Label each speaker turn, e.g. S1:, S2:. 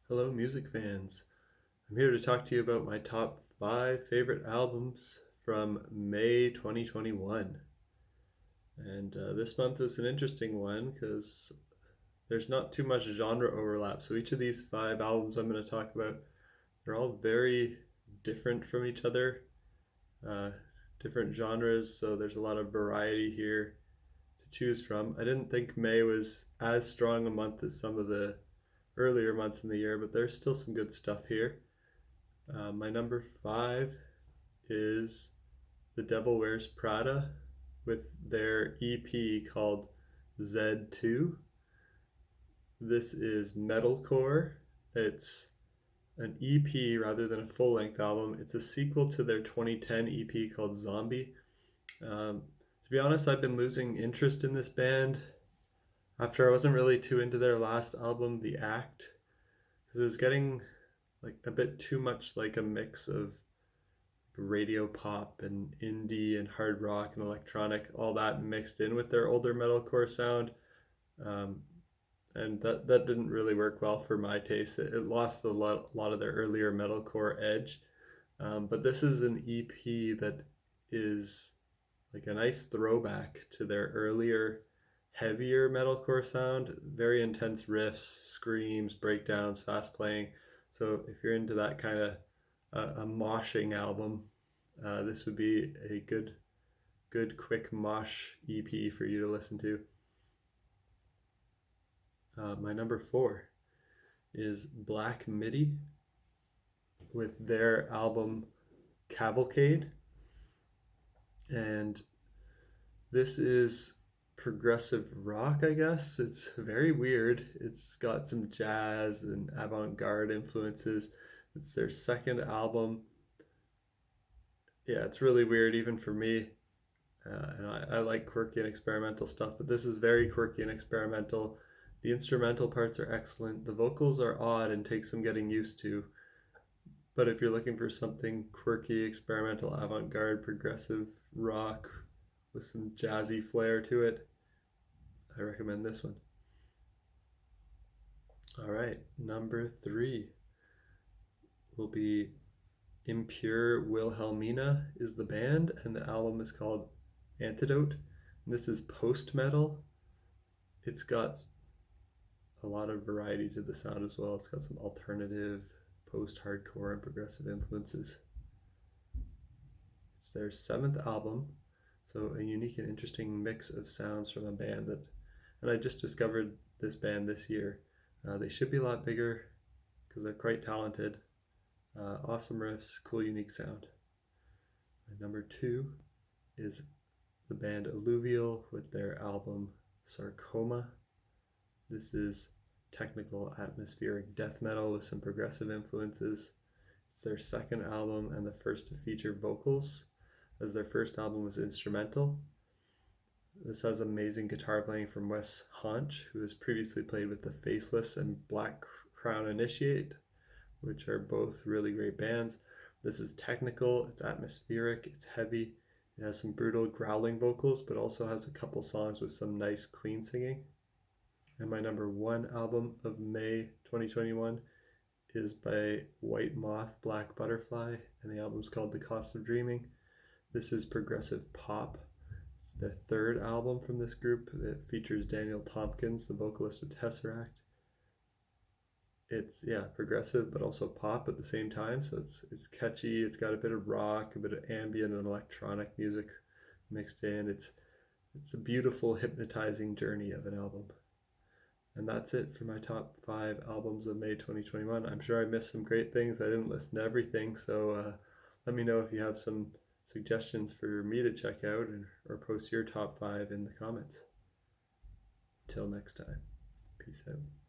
S1: Hello, music fans. I'm here to talk to you about my top 5 favorite albums from May 2021. And this month is an interesting one because there's not too much genre overlap. So each of these 5 albums I'm going to talk about, they're all very different from each other, uh, different genres. So there's a lot of variety here to choose from. I didn't think May was as strong a month as some of the earlier months in the year, but there's still some good stuff here. My number 5 is The Devil Wears Prada with their EP called Z2. This is metalcore. It's an EP rather than a full length album. It's a sequel to their 2010 EP called Zombie. To be honest, I've been losing interest in this band after I wasn't really too into their last album, The Act, because it was getting like a bit too much like a mix of radio pop and indie and hard rock and electronic, all that mixed in with their older metalcore sound. Um, and that didn't really work well for my taste. It lost a lot of their earlier metalcore edge. But this is an EP that is like a nice throwback to their earlier, heavier metalcore sound. Very intense riffs, screams, breakdowns, fast playing. So if you're into that kind of a moshing album, this would be a good quick mosh EP for you to listen to. My number 4 is Black Midi with their album Cavalcade. And this is progressive rock, I guess. It's very weird. It's got some jazz and avant-garde influences. It's their second album. Yeah, it's really weird even for me. And I like quirky and experimental stuff, but this is very quirky and experimental. The instrumental parts are excellent. The vocals are odd and take some getting used to. But if you're looking for something quirky, experimental, avant-garde, progressive rock with some jazzy flair to it, I recommend this one. All right, number 3 will be Impure. Wilhelmina is the band, and the album is called Antidote. And this is post-metal. It's got a lot of variety to the sound as well. It's got some alternative, post-hardcore, and progressive influences. It's their 7th album, so a unique and interesting mix of sounds from a band that, and I just discovered this band this year. They should be a lot bigger because they're quite talented. Awesome riffs, cool, unique sound. And number 2 is the band Alluvial with their album Sarcoma. This is technical, atmospheric death metal with some progressive influences. It's their second album and the first to feature vocals, as their first album was instrumental. This has amazing guitar playing from Wes Haunch, who has previously played with the Faceless and Black Crown Initiate, which are both really great bands. This is technical, it's atmospheric, it's heavy. It has some brutal growling vocals, but also has a couple songs with some nice clean singing. And my number 1 album of May 2021 is by White Moth, Black Butterfly, and the album's called The Cost of Dreaming. This is progressive pop. It's their 3rd album from this group. It features Daniel Tompkins, the vocalist of Tesseract. It's progressive but also pop at the same time, so it's catchy. It's got a bit of rock, a bit of ambient and electronic music mixed in. It's a beautiful, hypnotizing journey of an album. And that's it for my top 5 albums of May 2021. I'm sure I missed some great things. I didn't listen to everything, so let me know if you have some suggestions for me to check out, or post your top 5 in the comments. Till next time, peace out.